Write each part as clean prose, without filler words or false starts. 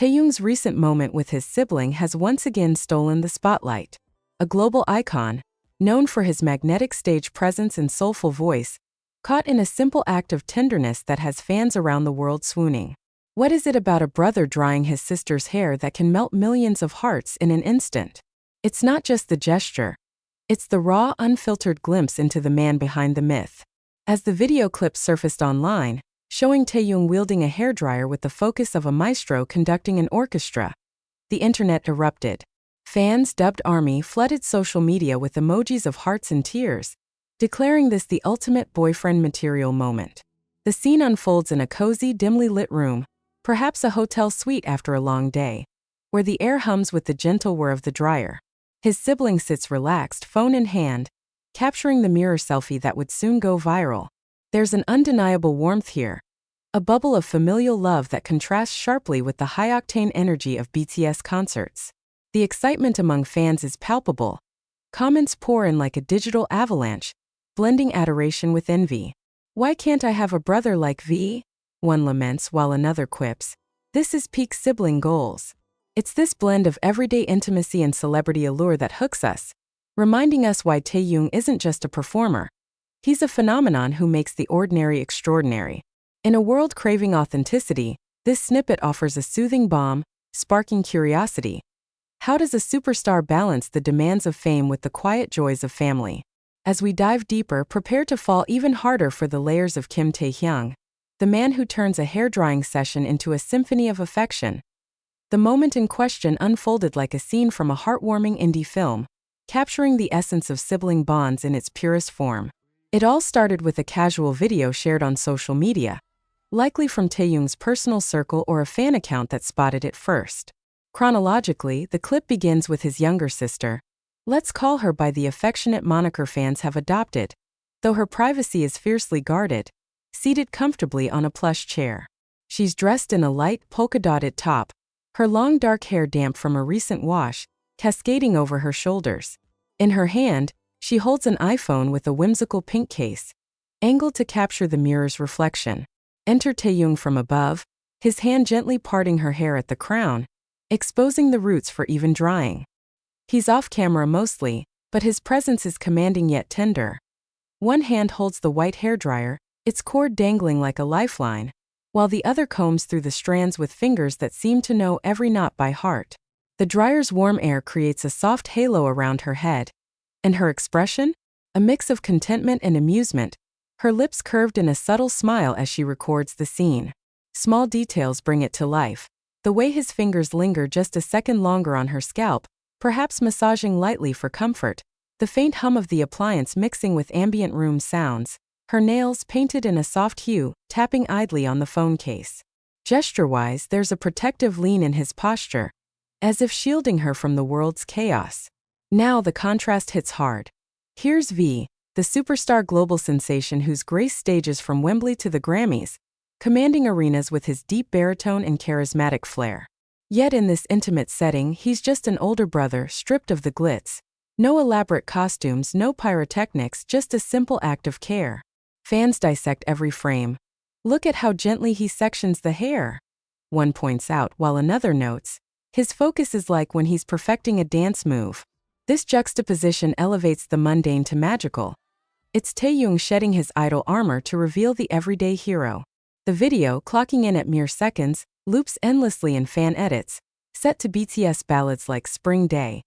Taehyung's recent moment with his sibling has once again stolen the spotlight. A global icon, known for his magnetic stage presence and soulful voice, caught in a simple act of tenderness that has fans around the world swooning. What is it about a brother drying his sister's hair that can melt millions of hearts in an instant? It's not just the gesture. It's the raw, unfiltered glimpse into the man behind the myth. As the video clip surfaced online, showing Taehyung wielding a hairdryer with the focus of a maestro conducting an orchestra, the internet erupted. Fans, dubbed ARMY, flooded social media with emojis of hearts and tears, declaring this the ultimate boyfriend material moment. The scene unfolds in a cozy, dimly lit room, perhaps a hotel suite after a long day, where the air hums with the gentle whir of the dryer. His sibling sits relaxed, phone in hand, capturing the mirror selfie that would soon go viral. There's an undeniable warmth here, a bubble of familial love that contrasts sharply with the high-octane energy of BTS concerts. The excitement among fans is palpable. Comments pour in like a digital avalanche, blending adoration with envy. "Why can't I have a brother like V?" one laments, while another quips, "This is peak sibling goals." It's this blend of everyday intimacy and celebrity allure that hooks us, reminding us why Taehyung isn't just a performer. He's a phenomenon who makes the ordinary extraordinary. In a world craving authenticity, this snippet offers a soothing balm, sparking curiosity. How does a superstar balance the demands of fame with the quiet joys of family? As we dive deeper, prepare to fall even harder for the layers of Kim Taehyung, the man who turns a hair-drying session into a symphony of affection. The moment in question unfolded like a scene from a heartwarming indie film, capturing the essence of sibling bonds in its purest form. It all started with a casual video shared on social media, likely from Taehyung's personal circle or a fan account that spotted it first. Chronologically, the clip begins with his younger sister. Let's call her by the affectionate moniker fans have adopted, though her privacy is fiercely guarded, seated comfortably on a plush chair. She's dressed in a light, polka-dotted top, her long dark hair damp from a recent wash, cascading over her shoulders. In her hand, she holds an iPhone with a whimsical pink case, angled to capture the mirror's reflection. Enter Taehyung from above, his hand gently parting her hair at the crown, exposing the roots for even drying. He's off camera mostly, but his presence is commanding yet tender. One hand holds the white hairdryer, its cord dangling like a lifeline, while the other combs through the strands with fingers that seem to know every knot by heart. The dryer's warm air creates a soft halo around her head. And her expression? A mix of contentment and amusement, her lips curved in a subtle smile as she records the scene. Small details bring it to life. The way his fingers linger just a second longer on her scalp, perhaps massaging lightly for comfort, the faint hum of the appliance mixing with ambient room sounds, her nails painted in a soft hue, tapping idly on the phone case. Gesture-wise, there's a protective lean in his posture, as if shielding her from the world's chaos. Now the contrast hits hard. Here's V, the superstar global sensation whose grace stages from Wembley to the Grammys, commanding arenas with his deep baritone and charismatic flair. Yet in this intimate setting, he's just an older brother, stripped of the glitz. No elaborate costumes, no pyrotechnics, just a simple act of care. Fans dissect every frame. "Look at how gently he sections the hair," one points out, while another notes, "His focus is like when he's perfecting a dance move." This juxtaposition elevates the mundane to magical. It's Taehyung shedding his idol armor to reveal the everyday hero. The video, clocking in at mere seconds, loops endlessly in fan edits, set to BTS ballads like Spring Day,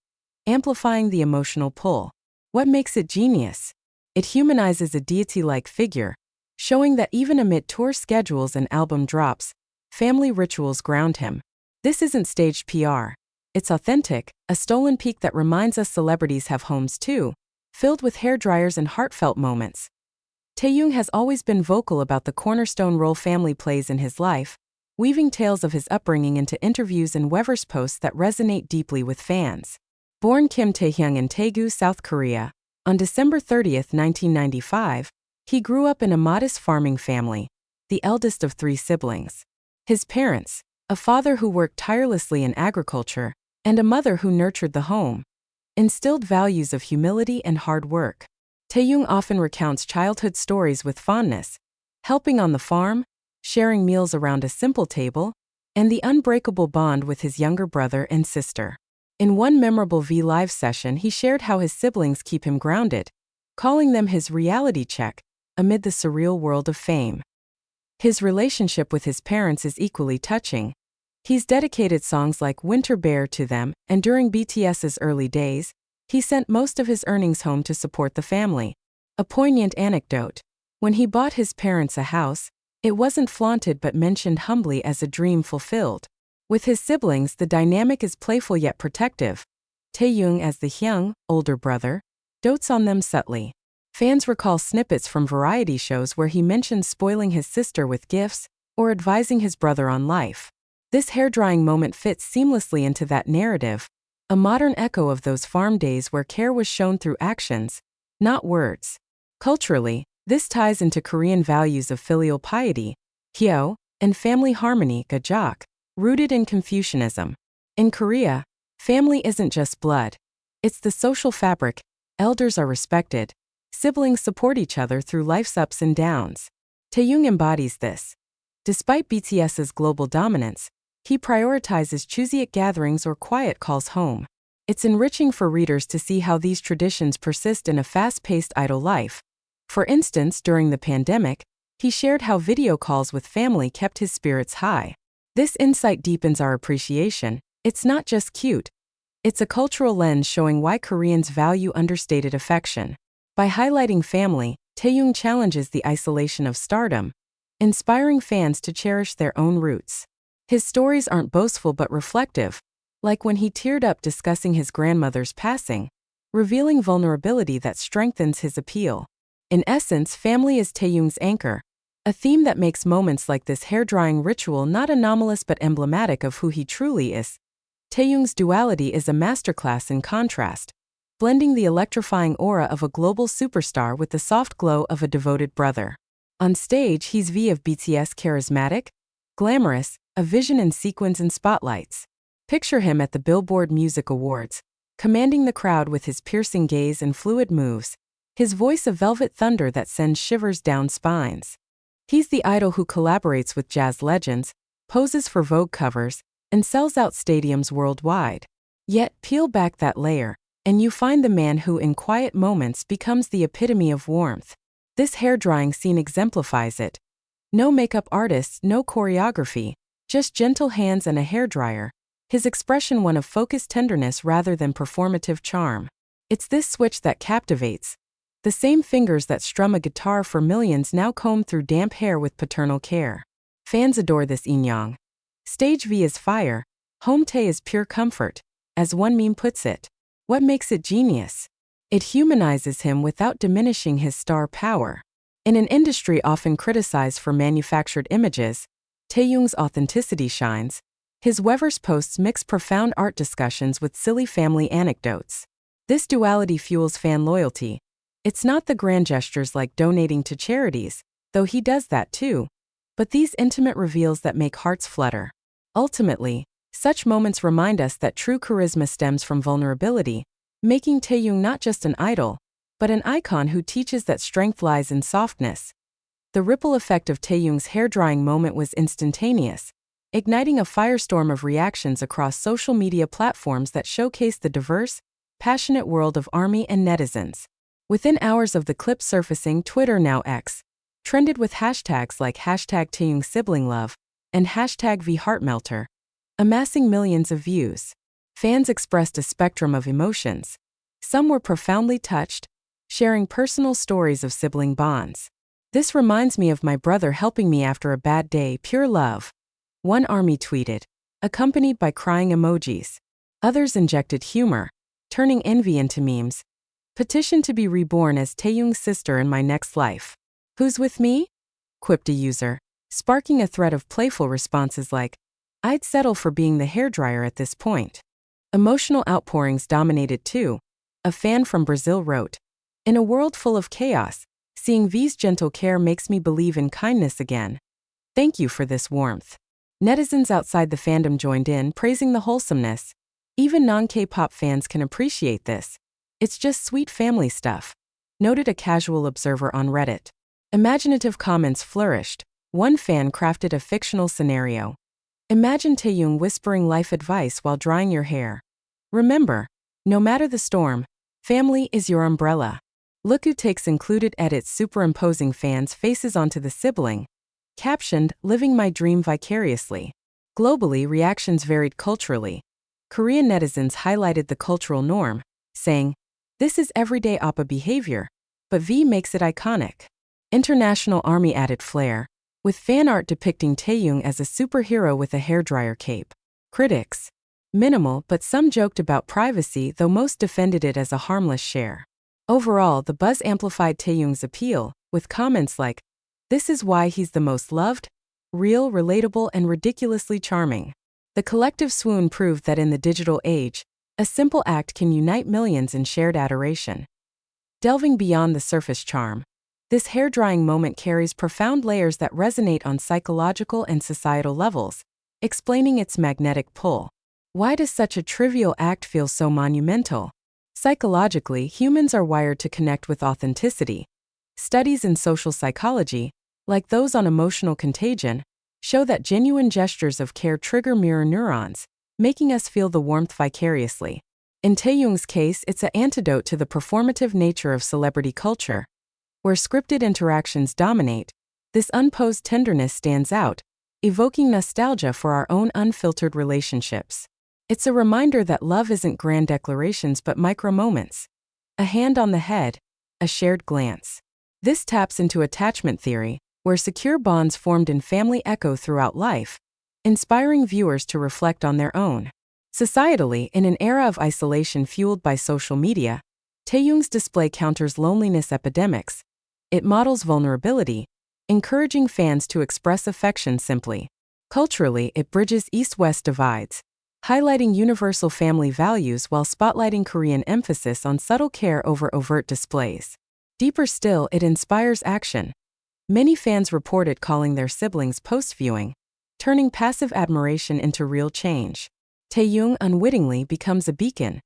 amplifying the emotional pull. What makes it genius? It humanizes a deity-like figure, showing that even amid tour schedules and album drops, family rituals ground him. This isn't staged PR. It's authentic, a stolen peak that reminds us celebrities have homes too, filled with hairdryers and heartfelt moments. Taehyung has always been vocal about the cornerstone role family plays in his life, weaving tales of his upbringing into interviews and Weverse posts that resonate deeply with fans. Born Kim Taehyung in Daegu, South Korea, on December 30, 1995, he grew up in a modest farming family, the eldest of 3 siblings. His parents, a father who worked tirelessly in agriculture, and a mother who nurtured the home, instilled values of humility and hard work. Taehyung often recounts childhood stories with fondness, helping on the farm, sharing meals around a simple table, and the unbreakable bond with his younger brother and sister. In one memorable V Live session, he shared how his siblings keep him grounded, calling them his reality check amid the surreal world of fame. His relationship with his parents is equally touching. He's dedicated songs like Winter Bear to them, and during BTS's early days, he sent most of his earnings home to support the family. A poignant anecdote: when he bought his parents a house, it wasn't flaunted but mentioned humbly as a dream fulfilled. With his siblings, the dynamic is playful yet protective. Taehyung, as the young, older brother, dotes on them subtly. Fans recall snippets from variety shows where he mentions spoiling his sister with gifts or advising his brother on life. This hair-drying moment fits seamlessly into that narrative, a modern echo of those farm days where care was shown through actions, not words. Culturally, this ties into Korean values of filial piety, hyo, and family harmony, gajok, rooted in Confucianism. In Korea, family isn't just blood. It's the social fabric. Elders are respected. Siblings support each other through life's ups and downs. Taehyung embodies this. Despite BTS's global dominance, he prioritizes choosy gatherings or quiet calls home. It's enriching for readers to see how these traditions persist in a fast-paced idol life. For instance, during the pandemic, he shared how video calls with family kept his spirits high. This insight deepens our appreciation. It's not just cute. It's a cultural lens showing why Koreans value understated affection. By highlighting family, Taehyung challenges the isolation of stardom, inspiring fans to cherish their own roots. His stories aren't boastful but reflective, like when he teared up discussing his grandmother's passing, revealing vulnerability that strengthens his appeal. In essence, family is Taehyung's anchor, a theme that makes moments like this hair-drying ritual not anomalous but emblematic of who he truly is. Taehyung's duality is a masterclass in contrast, blending the electrifying aura of a global superstar with the soft glow of a devoted brother. On stage, he's V of BTS, charismatic, glamorous, a vision in sequins and spotlights. Picture him at the Billboard Music Awards, commanding the crowd with his piercing gaze and fluid moves, his voice a velvet thunder that sends shivers down spines. He's the idol who collaborates with jazz legends, poses for Vogue covers, and sells out stadiums worldwide. Yet, peel back that layer, and you find the man who in quiet moments becomes the epitome of warmth. This hair-drying scene exemplifies it. No makeup artists, no choreography, just gentle hands and a hairdryer, his expression one of focused tenderness rather than performative charm. It's this switch that captivates. The same fingers that strum a guitar for millions now comb through damp hair with paternal care. Fans adore this yin-yang. Stage V is fire, home Tae is pure comfort. As one meme puts it, what makes it genius? It humanizes him without diminishing his star power. In an industry often criticized for manufactured images, Taehyung's authenticity shines. His Weverse posts mix profound art discussions with silly family anecdotes. This duality fuels fan loyalty. It's not the grand gestures like donating to charities, though he does that too, but these intimate reveals that make hearts flutter. Ultimately, such moments remind us that true charisma stems from vulnerability, making Taehyung not just an idol, but an icon who teaches that strength lies in softness. The ripple effect of Taehyung's hair-drying moment was instantaneous, igniting a firestorm of reactions across social media platforms that showcase the diverse, passionate world of ARMY and netizens. Within hours of the clip surfacing, Twitter, now X, trended with hashtags like #TaeyungSiblingLove and #VHeartMelter, amassing millions of views. Fans expressed a spectrum of emotions. Some were profoundly touched, sharing personal stories of sibling bonds. "This reminds me of my brother helping me after a bad day, pure love," one ARMY tweeted, accompanied by crying emojis. Others injected humor, turning envy into memes. "Petition to be reborn as Taehyung's sister in my next life. Who's with me?" quipped a user, sparking a thread of playful responses like, "I'd settle for being the hairdryer at this point." Emotional outpourings dominated too. A fan from Brazil wrote, "In a world full of chaos, seeing V's gentle care makes me believe in kindness again. Thank you for this warmth." Netizens outside the fandom joined in, praising the wholesomeness. Even non-K-pop fans can appreciate this. "It's just sweet family stuff," noted a casual observer on Reddit. Imaginative comments flourished. One fan crafted a fictional scenario. Imagine Taehyung whispering life advice while drying your hair. Remember, no matter the storm, family is your umbrella. Looku takes included edits superimposing fans' faces onto the sibling, captioned, "Living my dream vicariously." Globally, reactions varied culturally. Korean netizens highlighted the cultural norm, saying, "This is everyday oppa behavior, but V makes it iconic." International Army added flair, with fan art depicting Taehyung as a superhero with a hairdryer cape. Critics, minimal, but some joked about privacy, though most defended it as a harmless share. Overall, the buzz amplified Taehyung's appeal, with comments like, "This is why he's the most loved, real, relatable, and ridiculously charming." The collective swoon proved that in the digital age, a simple act can unite millions in shared adoration. Delving beyond the surface charm, this hair-drying moment carries profound layers that resonate on psychological and societal levels, explaining its magnetic pull. Why does such a trivial act feel so monumental? Psychologically, humans are wired to connect with authenticity. Studies in social psychology, like those on emotional contagion, show that genuine gestures of care trigger mirror neurons, making us feel the warmth vicariously. In Taehyung's case, it's an antidote to the performative nature of celebrity culture. Where scripted interactions dominate, this unposed tenderness stands out, evoking nostalgia for our own unfiltered relationships. It's a reminder that love isn't grand declarations but micro moments. A hand on the head, a shared glance. This taps into attachment theory, where secure bonds formed in family echo throughout life, inspiring viewers to reflect on their own. Societally, in an era of isolation fueled by social media, Taehyung's display counters loneliness epidemics. It models vulnerability, encouraging fans to express affection simply. Culturally, it bridges East-West divides, highlighting universal family values while spotlighting Korean emphasis on subtle care over overt displays. Deeper still, it inspires action. Many fans reported calling their siblings post-viewing, turning passive admiration into real change. Taehyung unwittingly becomes a beacon,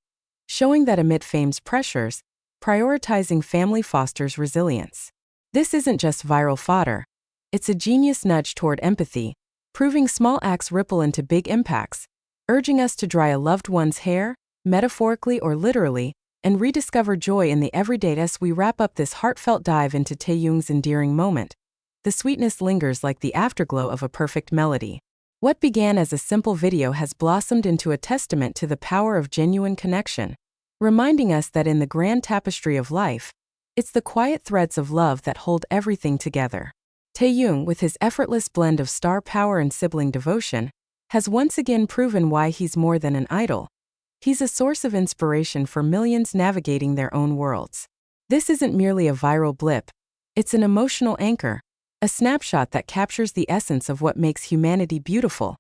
showing that amid fame's pressures, prioritizing family fosters resilience. This isn't just viral fodder. It's a genius nudge toward empathy, proving small acts ripple into big impacts, urging us to dry a loved one's hair, metaphorically or literally, and rediscover joy in the everyday. As we wrap up this heartfelt dive into Taehyung's endearing moment, the sweetness lingers like the afterglow of a perfect melody. What began as a simple video has blossomed into a testament to the power of genuine connection, reminding us that in the grand tapestry of life, it's the quiet threads of love that hold everything together. Taehyung, with his effortless blend of star power and sibling devotion, has once again proven why he's more than an idol. He's a source of inspiration for millions navigating their own worlds. This isn't merely a viral blip, it's an emotional anchor, a snapshot that captures the essence of what makes humanity beautiful.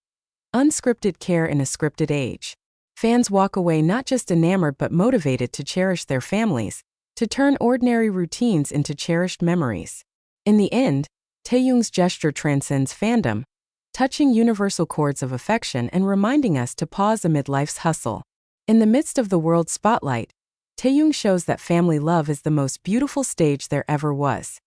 Unscripted care in a scripted age. Fans walk away not just enamored but motivated to cherish their families, to turn ordinary routines into cherished memories. In the end, Taehyung's gesture transcends fandom, touching universal chords of affection and reminding us to pause amid life's hustle. In the midst of the world's spotlight, Taehyung shows that family love is the most beautiful stage there ever was.